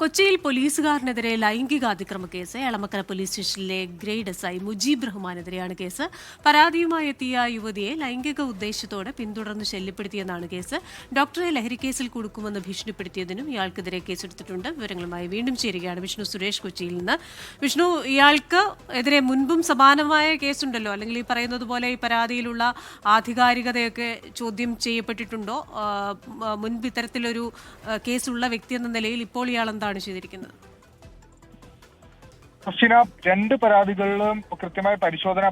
കൊച്ചിയിൽ പോലീസുകാരനെതിരെ ലൈംഗികാതിക്രമ case. Elamakkara police സ്റ്റേഷനിലെ grade SI Mujeeb റഹ്മാനെതിരെയാണ് case. പരാതിയുമായി എത്തിയ യുവതിയെ ലൈംഗിക ഉദ്ദേശത്തോടെ പിന്തുടർന്ന് ശല്യപ്പെടുത്തിയെന്നാണ് കേസ്. ഡോക്ടറെ ലഹരിക്കേസിൽ കൊടുക്കുമെന്ന് ഭീഷണിപ്പെടുത്തിയതിനും ഇയാൾക്കെതിരെ കേസെടുത്തിട്ടുണ്ട്. വിവരങ്ങളുമായി വീണ്ടും ചേരുകയാണ് വിഷ്ണു സുരേഷ് കൊച്ചിയിൽ നിന്ന്. വിഷ്ണു, ഇയാൾക്ക് എതിരെ മുൻപും സമാനമായ കേസുണ്ടല്ലോ, അല്ലെങ്കിൽ ഈ പറയുന്നത് പോലെ ഈ പരാതിയിലുള്ള ആധികാരികതയൊക്കെ ചോദ്യം ചെയ്യപ്പെട്ടിട്ടുണ്ടോ? മുൻപ് ഇത്തരത്തിലൊരു കേസുള്ള വ്യക്തി എന്ന നിലയിൽ ഇപ്പോൾ ഇയാൾ എന്താണ് ചെയ്തിരിക്കുന്നത്? ക്രിസ്റ്റീന, രണ്ട് പരാതികളിലും കൃത്യമായ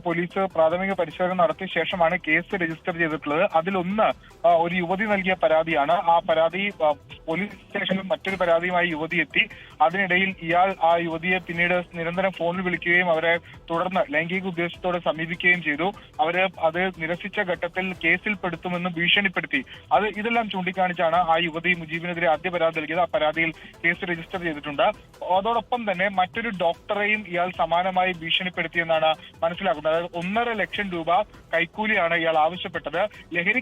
പോലീസ് പ്രാഥമിക പരിശോധന നടത്തിയ ശേഷമാണ് കേസ് രജിസ്റ്റർ ചെയ്തിട്ടുള്ളത്. അതിലൊന്ന് ഒരു യുവതി നൽകിയ പരാതിയാണ്. ആ പരാതി പോലീസ് സ്റ്റേഷനിൽ മറ്റൊരു പരാതിയുമായി യുവതി എത്തി. അതിനിടയിൽ ഇയാൾ ആ യുവതിയെ പിന്നീട് നിരന്തരം ഫോണിൽ വിളിക്കുകയും അവരെ തുടർന്ന് ലൈംഗിക ഉദ്ദേശത്തോടെ സമീപിക്കുകയും ചെയ്തു. അത് നിരസിച്ച ഘട്ടത്തിൽ കേസിൽ പെടുത്തുമെന്ന് ഭീഷണിപ്പെടുത്തി. ഇതെല്ലാം ചൂണ്ടിക്കാണിച്ചാണ് ആ യുവതി മുജീബിനെതിരെ ആദ്യ പരാതി നൽകിയത്. ആ പരാതിയിൽ കേസ് രജിസ്റ്റർ ചെയ്തിട്ടുണ്ട്. അതോടൊപ്പം തന്നെ മറ്റൊരു ഡോക്ടറെയും ഇയാൾ സമാനമായി ഭീഷണിപ്പെടുത്തിയെന്നാണ് മനസ്സിലാക്കുന്നത്. അതായത് 1.5 ലക്ഷം രൂപ കൈക്കൂലിയാണ് ഇയാൾ ആവശ്യപ്പെട്ടത്. ലഹരി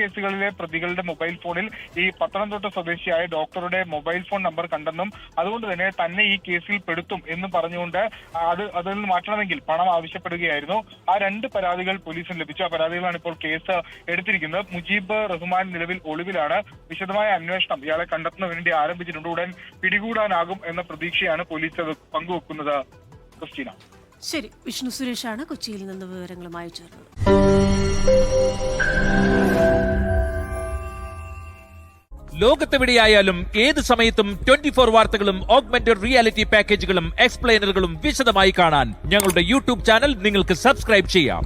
കേസുകളിലെ പ്രതികളുടെ മൊബൈൽ ഫോണിൽ ഈ പത്തനംതിട്ട സ്വദേശിയായ ഡോക്ടറുടെ മൊബൈൽ ഫോൺ നമ്പർ കണ്ടെന്നും അതുകൊണ്ട് തന്നെ ഈ കേസിൽ പെടുത്തും എന്ന് പറഞ്ഞുകൊണ്ട് അതിൽ നിന്ന് മാറ്റണമെങ്കിൽ പണം ആവശ്യപ്പെടുകയായിരുന്നു. ആ രണ്ട് പരാതികൾ പോലീസിന് ലഭിച്ചു. ആ പരാതികളാണ് ഇപ്പോൾ കേസ് എടുത്തിരിക്കുന്നത്. മുജീബ് റഹ്മാൻ നിലവിൽ ഒളിവിലാണ്. വിശദമായ അന്വേഷണം ഇയാളെ കണ്ടെത്തുന്നതിന് വേണ്ടി ആരംഭിച്ചിട്ടുണ്ട്. ഉടൻ പിടികൂടാനാകും എന്ന പ്രതീക്ഷയാണ് പോലീസ് പങ്കുവെക്കുന്നത്. ക്രിസ്റ്റീന, ശരി. വിഷ്ണു സുരേഷാണ് കൊച്ചിയിൽ നിന്ന് വിവരങ്ങളുമായി ചേർന്നത്. ലോകത്തെവിടെയായാലും ഏത് സമയത്തും 24 വാർത്തകളും ഓഗ്മെന്റഡ് റിയാലിറ്റി പാക്കേജുകളും എക്സ്പ്ലെയിനറുകളും വിശദമായി കാണാൻ ഞങ്ങളുടെ യൂട്യൂബ് ചാനൽ നിങ്ങൾക്ക് സബ്സ്ക്രൈബ് ചെയ്യാം.